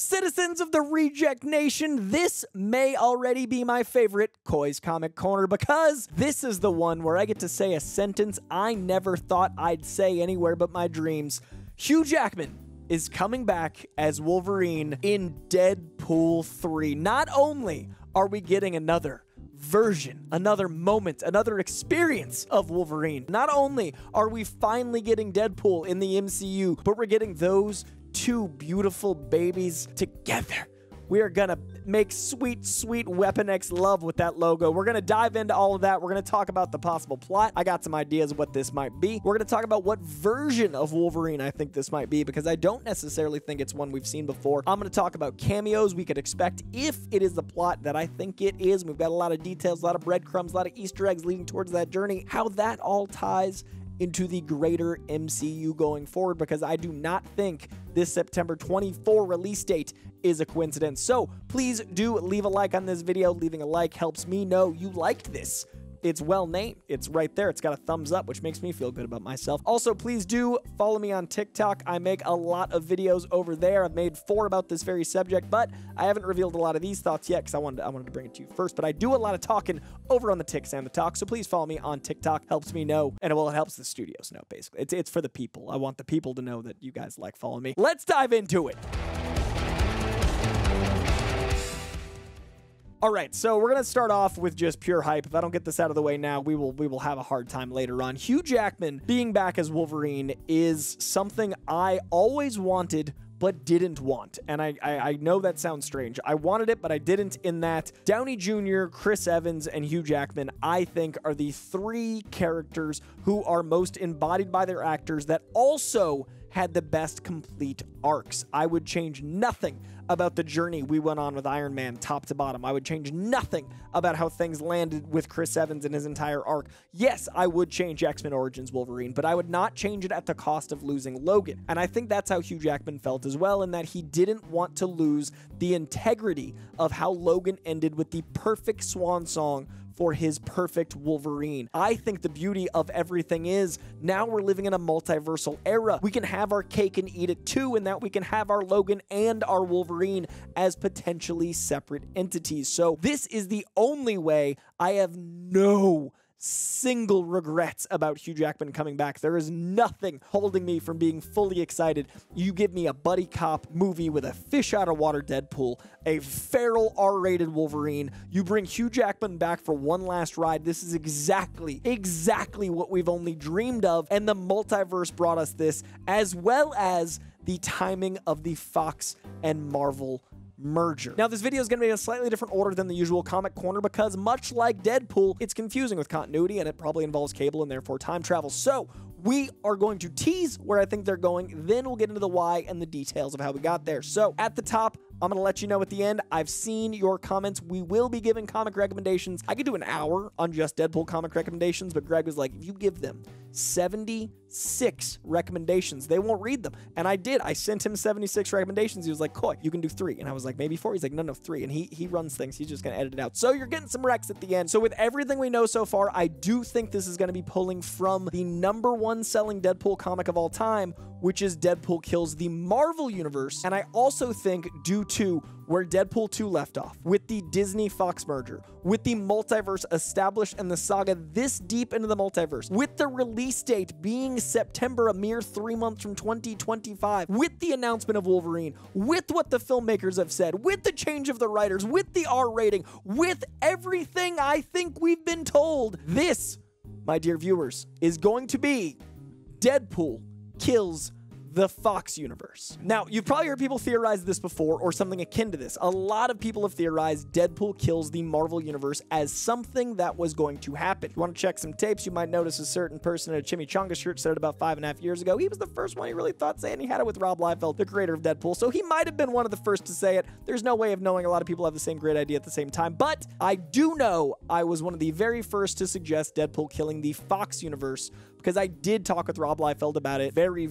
Citizens of the Reject Nation, this may already be my favorite Coy's Comic Corner because this is the one where I get to say a sentence I never thought I'd say anywhere but my dreams. Hugh Jackman is coming back as Wolverine in Deadpool 3. Not only are we getting another version, another moment, another experience of Wolverine, not only are we finally getting Deadpool in the MCU, but we're getting those two beautiful babies together. We are gonna make sweet, sweet Weapon X love with that logo. We're gonna dive into all of that. We're gonna talk about the possible plot. I got some ideas of what this might be. We're gonna talk about what version of Wolverine I think this might be, because I don't necessarily think it's one we've seen before. I'm gonna talk about cameos we could expect if it is the plot that I think it is. We've got a lot of details, a lot of breadcrumbs, a lot of Easter eggs leading towards that journey, how that all ties into the greater MCU going forward, because I do not think this September 24 release date is a coincidence. So please do leave a like on this video. Leaving a like helps me know you liked this. It's well named. It's right there. It's got a thumbs up, which makes me feel good about myself. Also, please do follow me on TikTok. I make a lot of videos over there. I've made 4 about this very subject, but I haven't revealed a lot of these thoughts yet because I wanted to bring it to you first. But I do a lot of talking over on the Tics and the Talk, so please follow me on TikTok. Helps me know, and well, it helps the studios know, basically. It's for the people. I want the people to know that you guys like following me. Let's dive into it. All right, so we're going to start off with just pure hype. If I don't get this out of the way now, we will have a hard time later on. Hugh Jackman being back as Wolverine is something I always wanted but didn't want. And I know that sounds strange. I wanted it, but I didn't, in that Downey Jr., Chris Evans, and Hugh Jackman, I think, are the 3 characters who are most embodied by their actors that also had the best complete arcs. I would change nothing about the journey we went on with Iron Man top to bottom. I would change nothing about how things landed with Chris Evans and his entire arc. Yes, I would change X-Men Origins Wolverine, but I would not change it at the cost of losing Logan. And I think that's how Hugh Jackman felt as well, in that he didn't want to lose the integrity of how Logan ended with the perfect swan song for his perfect Wolverine. I think the beauty of everything is now we're living in a multiversal era. We can have our cake and eat it too, in that we can have our Logan and our Wolverine as potentially separate entities. So this is the only way. I have no single regrets about Hugh Jackman coming back. There is nothing holding me from being fully excited. You give me a buddy cop movie with a fish out of water Deadpool, a feral R-rated Wolverine. You bring Hugh Jackman back for one last ride. This is exactly what we've only dreamed of, and the multiverse brought us this, as well as the timing of the Fox and Marvel merger. Now, this video is going to be in a slightly different order than the usual Comic Corner because, much like Deadpool, it's confusing with continuity and it probably involves cable and therefore time travel. So we are going to tease where I think they're going, then we'll get into the why and the details of how we got there. So at the top, I'm going to let you know at the end, I've seen your comments. We will be giving comic recommendations. I could do an hour on just Deadpool comic recommendations, but Greg was like, if you give them 76 recommendations, they won't read them. And I did. I sent him 76 recommendations. He was like, Coy, you can do 3. And I was like, maybe 4. He's like, no, 3. And he runs things. He's just going to edit it out. So you're getting some recs at the end. So with everything we know so far, I do think this is going to be pulling from the #1 selling Deadpool comic of all time, which is Deadpool Kills the Marvel Universe. And I also think, due to where Deadpool 2 left off, with the Disney-Fox merger, with the multiverse established and the saga this deep into the multiverse, with the release date being September, a mere 3 months from 2025, with the announcement of Wolverine, with what the filmmakers have said, with the change of the writers, with the R rating, with everything I think we've been told, this, my dear viewers, is going to be Deadpool Kills the Fox universe. Now, you've probably heard people theorize this before, or something akin to this. A lot of people have theorized Deadpool kills the Marvel universe as something that was going to happen. If you want to check some tapes, you might notice a certain person in a chimichanga shirt said it about 5.5 years ago. He was the first one he really thought saying. He had it with Rob Liefeld, the creator of Deadpool, so he might have been one of the first to say it. There's no way of knowing. A lot of people have the same great idea at the same time, but I do know I was one of the very first to suggest Deadpool killing the Fox universe, because I did talk with Rob Liefeld about it very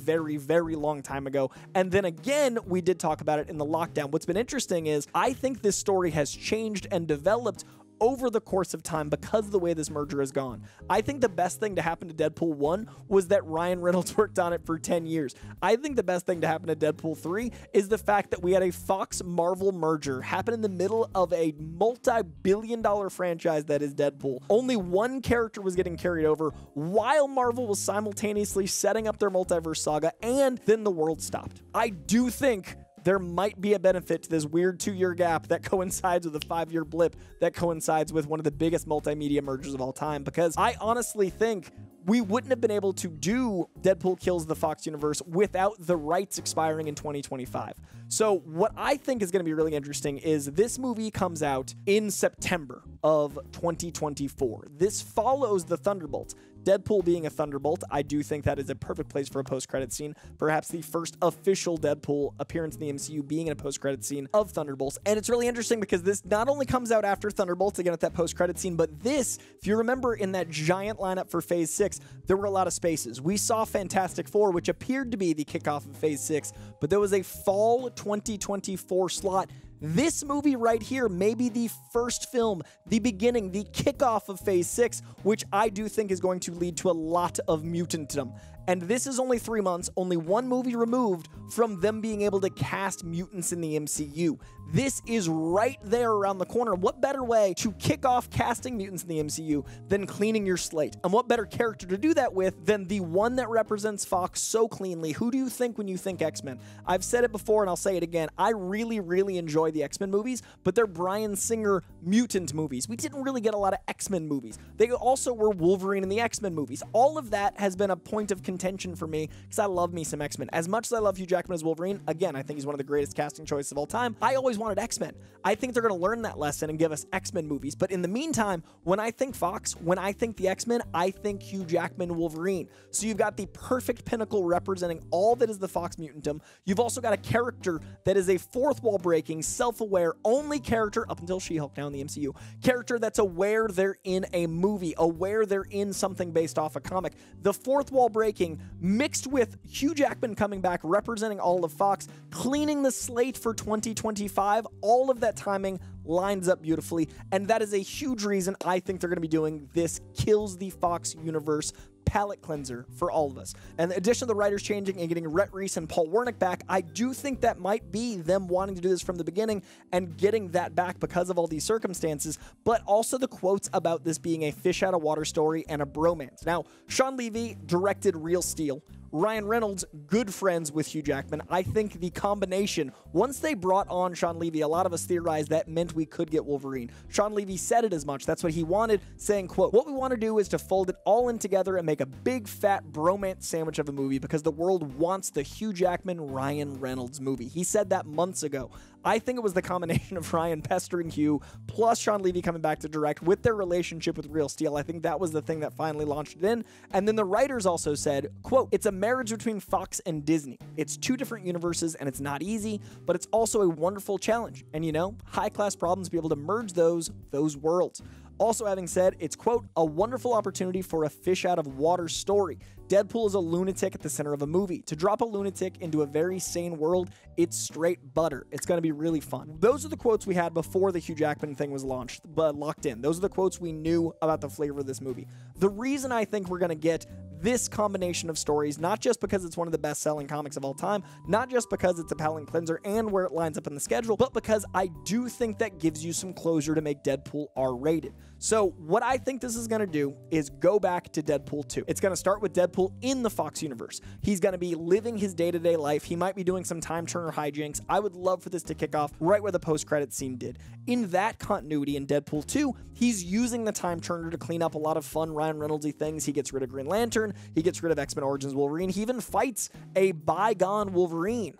long time ago. And then again, we did talk about it in the lockdown. What's been interesting is I think this story has changed and developed over the course of time because of the way this merger has gone. I think the best thing to happen to Deadpool 1 was that Ryan Reynolds worked on it for 10 years. I think the best thing to happen to Deadpool 3 is the fact that we had a Fox Marvel merger happen in the middle of a multi-billion-dollar franchise that is Deadpool. Only one character was getting carried over while Marvel was simultaneously setting up their multiverse saga, and then the world stopped. I do think there might be a benefit to this weird 2-year gap that coincides with a 5-year blip that coincides with one of the biggest multimedia mergers of all time, because I honestly think we wouldn't have been able to do Deadpool Kills the Fox Universe without the rights expiring in 2025. So what I think is going to be really interesting is this movie comes out in September of 2024. This follows the Thunderbolts. Deadpool being a Thunderbolt, I do think that is a perfect place for a post-credit scene. Perhaps the first official Deadpool appearance in the MCU being in a post-credit scene of Thunderbolts. And it's really interesting because this not only comes out after Thunderbolts, again at that post-credit scene, but this, if you remember in that giant lineup for Phase 6, there were a lot of spaces. We saw Fantastic Four, which appeared to be the kickoff of Phase 6, but there was a fall 2024 slot. This movie right here may be the first film, the beginning, the kickoff of Phase 6, which I do think is going to lead to a lot of mutantdom. And this is only 3 months, only one movie removed from them being able to cast mutants in the MCU. This is right there around the corner. What better way to kick off casting mutants in the MCU than cleaning your slate? And what better character to do that with than the one that represents Fox so cleanly? Who do you think when you think X-Men? I've said it before and I'll say it again. I really, really enjoy the X-Men movies, but they're Bryan Singer mutant movies. We didn't really get a lot of X-Men movies. They also were Wolverine in the X-Men movies. All of that has been a point of contention for me because I love me some X-Men. As much as I love Hugh Jackman as Wolverine, again, I think he's one of the greatest casting choices of all time. I always wanted X-Men. I think they're going to learn that lesson and give us X-Men movies. But in the meantime, when I think Fox, when I think the X-Men, I think Hugh Jackman Wolverine. So you've got the perfect pinnacle representing all that is the Fox mutantum. You've also got a character that is a fourth wall breaking, self-aware, only character up until She-Hulk now in the MCU. Character that's aware they're in a movie, aware they're in something based off a comic. The fourth wall breaking mixed with Hugh Jackman coming back, representing all of Fox, cleaning the slate for 2025, all of that timing lines up beautifully, and that is a huge reason I think they're going to be doing this Kills the Fox Universe palette cleanser for all of us. And the addition of the writers changing and getting Rhett Reese and Paul Wernick back, I do think that might be them wanting to do this from the beginning and getting that back because of all these circumstances, but also the quotes about this being a fish out of water story and a bromance. Now, Sean Levy directed Real Steel. Ryan Reynolds, good friends with Hugh Jackman. I think the combination, once they brought on Sean Levy, a lot of us theorized that meant we could get Wolverine. Sean Levy said it as much. That's what he wanted, saying, quote, "What we want to do is to fold it all in together and make a big fat bromance sandwich of a movie because the world wants the Hugh Jackman, Ryan Reynolds movie." He said that months ago. I think it was the combination of Ryan pestering Hugh plus Sean Levy coming back to direct with their relationship with Real Steel. I think that was the thing that finally launched it in. And then the writers also said, quote, "It's a marriage between Fox and Disney. It's two different universes and it's not easy, but it's also a wonderful challenge. And you know, high-class problems to be able to merge those worlds." Also having said, it's, quote, "a wonderful opportunity for a fish out of water story. Deadpool is a lunatic at the center of a movie. To drop a lunatic into a very sane world, it's straight butter. It's going to be really fun." Those are the quotes we had before the Hugh Jackman thing was launched, but locked in. Those are the quotes we knew about the flavor of this movie. The reason I think we're going to get this combination of stories, not just because it's one of the best-selling comics of all time, not just because it's a palette cleanser and where it lines up in the schedule, but because I do think that gives you some closure to make Deadpool R-rated. So what I think this is going to do is go back to Deadpool 2. It's going to start with Deadpool in the Fox universe. He's going to be living his day-to-day life. He might be doing some time turner hijinks. I would love for this to kick off right where the post-credit scene did. In that continuity in Deadpool 2, he's using the time turner to clean up a lot of fun Ryan Reynolds-y things. He gets rid of Green Lantern. He gets rid of X-Men Origins Wolverine. He even fights a bygone Wolverine.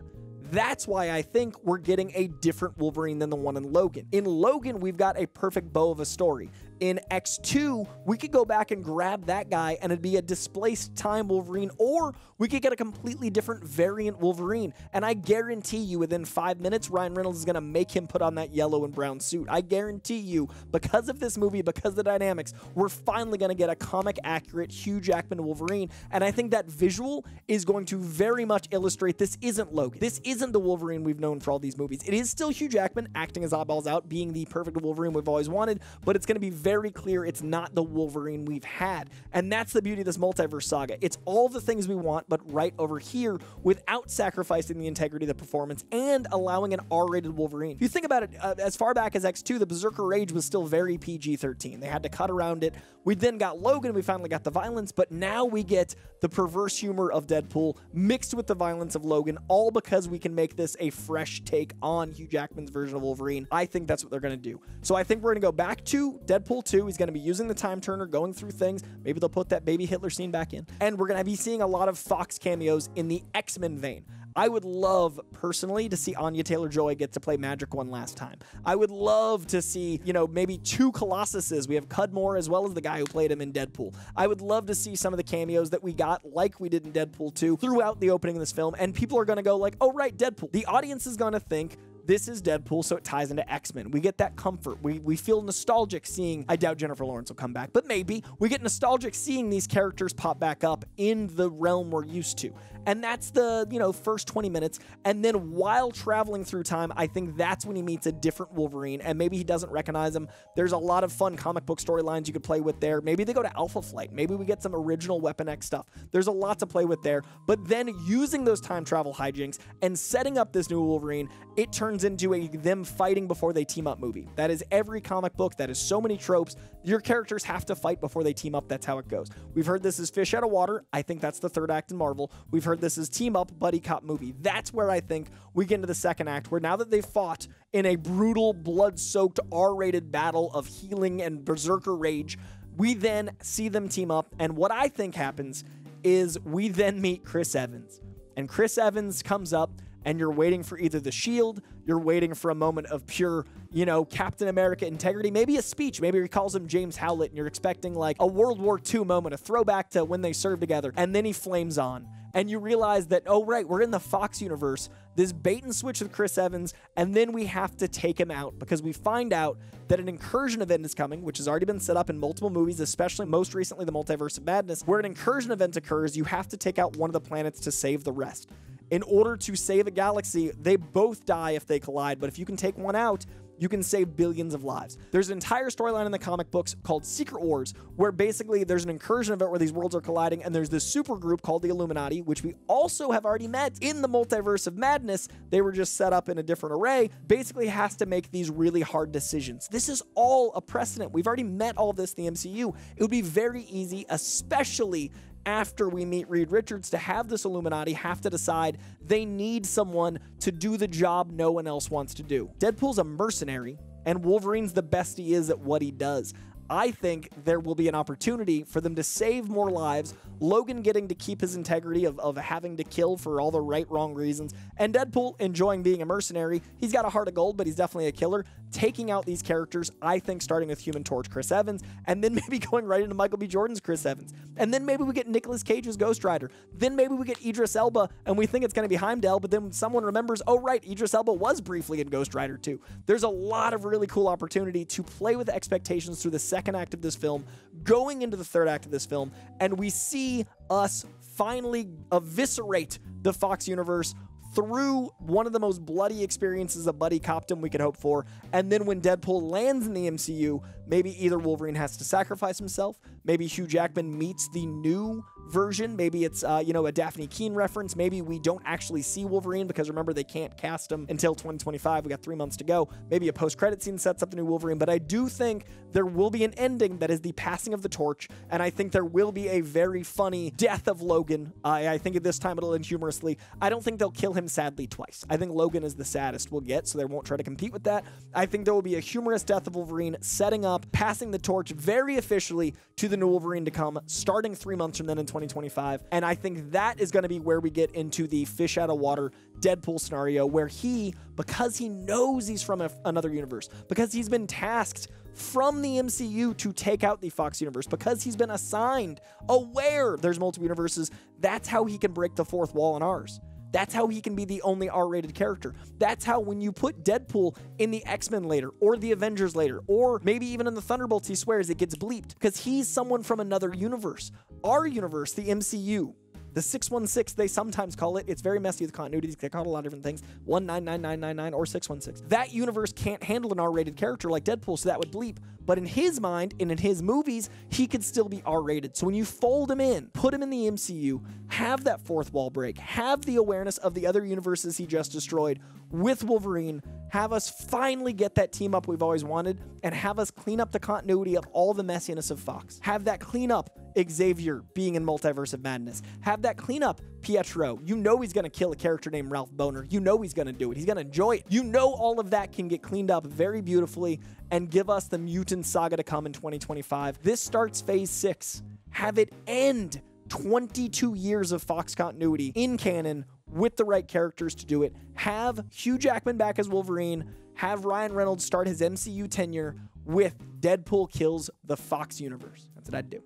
That's why I think we're getting a different Wolverine than the one in Logan. In Logan, we've got a perfect bow of a story. in X2, we could go back and grab that guy and it'd be a displaced time Wolverine, or we could get a completely different variant Wolverine. And I guarantee you within 5 minutes, Ryan Reynolds is going to make him put on that yellow and brown suit. I guarantee you, because of this movie, because of the dynamics, we're finally going to get a comic accurate Hugh Jackman Wolverine. And I think that visual is going to very much illustrate this isn't Logan. This isn't the Wolverine we've known for all these movies. It is still Hugh Jackman acting his eyeballs out, being the perfect Wolverine we've always wanted, but it's going to be very clear it's not the Wolverine we've had. And that's the beauty of this multiverse saga. It's all the things we want, but right over here without sacrificing the integrity of the performance and allowing an R-rated Wolverine. If you think about it, as far back as X2, the Berserker Rage was still very PG-13. They had to cut around it. We then got Logan, we finally got the violence, but now we get the perverse humor of Deadpool mixed with the violence of Logan, all because we can make this a fresh take on Hugh Jackman's version of Wolverine. I think that's what they're going to do. So I think we're going to go back to Deadpool 2. He's going to be using the time turner, going through things. Maybe they'll put that baby Hitler scene back in. And we're going to be seeing a lot of Fox cameos in the X-Men vein. I would love, personally, to see Anya Taylor-Joy get to play Magic one last time. I would love to see, you know, maybe 2 Colossuses. We have Cudmore as well as the guy who played him in Deadpool. I would love to see some of the cameos that we got, like we did in Deadpool 2, throughout the opening of this film, and people are going to go like, oh, right, Deadpool. The audience is going to think, this is Deadpool, so it ties into X-Men. We get that comfort. We feel nostalgic seeing, I doubt Jennifer Lawrence will come back, but maybe. We get nostalgic seeing these characters pop back up in the realm we're used to. And that's the, you know, first 20 minutes. And then while traveling through time, I think that's when he meets a different Wolverine, and maybe he doesn't recognize him. There's a lot of fun comic book storylines you could play with there. Maybe they go to Alpha Flight. Maybe we get some original Weapon X stuff. There's a lot to play with there. But then using those time travel hijinks and setting up this new Wolverine, it turns into a them fighting before they team up movie. That is every comic book. That is so many tropes. Your characters have to fight before they team up. That's how it goes. We've heard this is fish out of water. I think that's the third act in Marvel. We've heard this is team up buddy cop movie. That's where I think we get into the second act, where now that they've fought in a brutal, blood-soaked, R-rated battle of healing and berserker rage, we then see them team up. And what I think happens is we then meet Chris Evans. And Chris Evans comes up, and you're waiting for either the shield, you're waiting for a moment of pure, you know, Captain America integrity, maybe a speech, maybe he calls him James Howlett, and you're expecting like a World War II moment, a throwback to when they served together, and then he flames on. And you realize that, oh, right, we're in the Fox universe, this bait and switch with Chris Evans, and then we have to take him out because we find out that an incursion event is coming, which has already been set up in multiple movies, especially most recently the Multiverse of Madness, where an incursion event occurs, you have to take out one of the planets to save the rest. In order to save a galaxy, they both die if they collide, but if you can take one out, you can save billions of lives. There's an entire storyline in the comic books called Secret Wars, where basically there's an incursion event where these worlds are colliding, and there's this super group called the Illuminati, which we also have already met in the Multiverse of Madness. They were just set up in a different array, basically has to make these really hard decisions. This is all a precedent. We've already met all this in the MCU. It would be very easy, especially after we meet Reed Richards, to have this Illuminati have to decide they need someone to do the job no one else wants to do. Deadpool's a mercenary, and Wolverine's the best he is at what he does. I think there will be an opportunity for them to save more lives, Logan getting to keep his integrity of having to kill for all the right, wrong reasons, and Deadpool enjoying being a mercenary. He's got a heart of gold, but he's definitely a killer. Taking out these characters, I think starting with Human Torch Chris Evans, and then maybe going right into Michael B. Jordan's Chris Evans. And then maybe we get Nicolas Cage's Ghost Rider. Then maybe we get Idris Elba, and we think it's going to be Heimdall, but then someone remembers, oh right, Idris Elba was briefly in Ghost Rider too. There's a lot of really cool opportunity to play with expectations through the second act of this film, going into the third act of this film, and we see us finally eviscerate the Fox universe through one of the most bloody experiences of buddy copdom we could hope for. And then when Deadpool lands in the MCU, maybe either Wolverine has to sacrifice himself, maybe Hugh Jackman meets the new version, maybe it's you know, a Daphne Keane reference, maybe we don't actually see Wolverine because remember they can't cast him until 2025, we got 3 months to go, maybe a post-credit scene sets up the new Wolverine, but I do think there will be an ending that is the passing of the torch, and I think there will be a very funny death of Logan. I think at this time it'll end humorously. I don't think they'll kill him sadly twice. I think Logan is the saddest we'll get, so they won't try to compete with that. I think there will be a humorous death of Wolverine, setting up, passing the torch very officially to the new Wolverine to come, starting 3 months from then in 2025. And I think that is going to be where we get into the fish out of water Deadpool scenario, where he, because he knows he's from another universe, because he's been tasked from the MCU to take out the Fox universe, because he's been assigned, aware there's multiple universes, that's how he can break the fourth wall in ours. That's how he can be the only R-rated character. That's how when you put Deadpool in the X-Men later, or the Avengers later, or maybe even in the Thunderbolts, he swears it gets bleeped, because he's someone from another universe. Our universe, the MCU, the 616, they sometimes call it. It's very messy with continuity. They call it a lot of different things. 199999 or 616. That universe can't handle an R-rated character like Deadpool, so that would bleep. But in his mind and in his movies, he could still be R-rated. So when you fold him in, put him in the MCU, have that fourth wall break, have the awareness of the other universes he just destroyed with Wolverine, have us finally get that team up we've always wanted, and have us clean up the continuity of all the messiness of Fox. Have that clean up Xavier being in Multiverse of Madness. Have that clean up Pietro. You know he's going to kill a character named Ralph Boner. You know he's going to do it. He's going to enjoy it. You know all of that can get cleaned up very beautifully and give us the mutant saga to come in 2025. This starts phase 6. Have it end 22 years of Fox continuity in canon with the right characters to do it. Have Hugh Jackman back as Wolverine. Have Ryan Reynolds start his MCU tenure with Deadpool kills the Fox universe. That's what I'd do.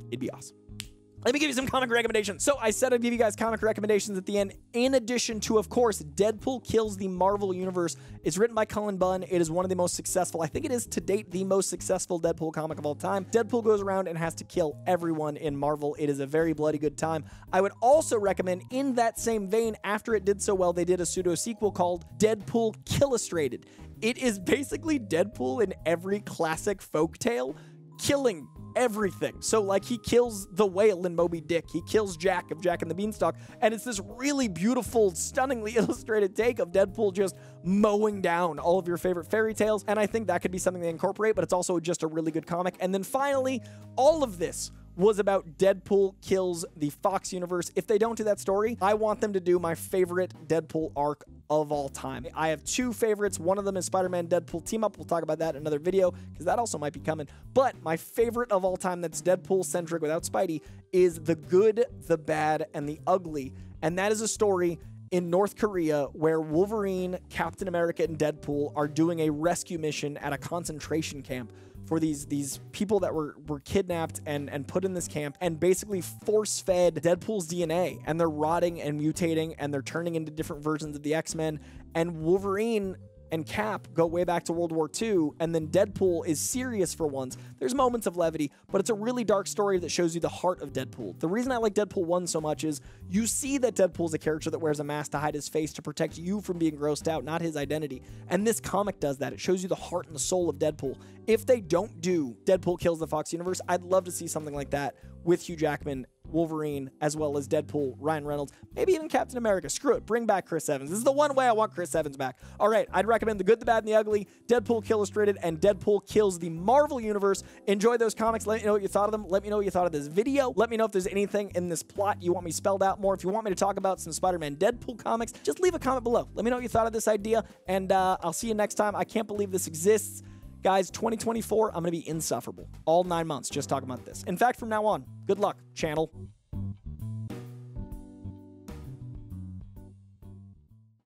It'd be awesome. Let me give you some comic recommendations. So I said I'd give you guys comic recommendations at the end, in addition to, of course, Deadpool Kills the Marvel Universe. It's written by Cullen Bunn. It is one of the most successful, I think it is to date, the most successful Deadpool comic of all time. Deadpool goes around and has to kill everyone in Marvel. It is a very bloody good time. I would also recommend, in that same vein, after it did so well, they did a pseudo-sequel called Deadpool Killustrated. It is basically Deadpool in every classic folktale, killing everything. So like he kills the whale in Moby Dick, he kills Jack of Jack and the Beanstalk, and it's this really beautiful, stunningly illustrated take of Deadpool just mowing down all of your favorite fairy tales, and I think that could be something they incorporate, but it's also just a really good comic. And then finally, all of this was about Deadpool kills the Fox universe. If they don't do that story, I want them to do my favorite Deadpool arc of all time. I have two favorites. One of them is Spider-Man Deadpool team up. We'll talk about that in another video because that also might be coming. But my favorite of all time that's Deadpool centric without Spidey is The Good, the Bad, and the Ugly. And that is a story in North Korea where Wolverine, Captain America, and Deadpool are doing a rescue mission at a concentration camp for these people that were kidnapped and put in this camp and basically force-fed Deadpool's DNA, and they're rotting and mutating and they're turning into different versions of the X-Men, and Wolverine and Cap go way back to World War II, and then Deadpool is serious for once. There's moments of levity, but it's a really dark story that shows you the heart of Deadpool. The reason I like Deadpool 1 so much is you see that Deadpool's a character that wears a mask to hide his face to protect you from being grossed out, not his identity. And this comic does that. It shows you the heart and the soul of Deadpool. If they don't do Deadpool Kills the Fox Universe, I'd love to see something like that with Hugh Jackman, Wolverine, as well as Deadpool, Ryan Reynolds, maybe even Captain America. Screw it. Bring back Chris Evans. This is the one way I want Chris Evans back. All right, I'd recommend The Good, the Bad, and the Ugly, Deadpool Illustrated, and Deadpool Kills the Marvel Universe. Enjoy those comics. Let me know what you thought of them. Let me know what you thought of this video. Let me know if there's anything in this plot you want me spelled out more. If you want me to talk about some Spider-Man Deadpool comics, just leave a comment below. Let me know what you thought of this idea, and I'll see you next time. I can't believe this exists. Guys, 2024, I'm going to be insufferable. All 9 months just talking about this. In fact, from now on, good luck, channel.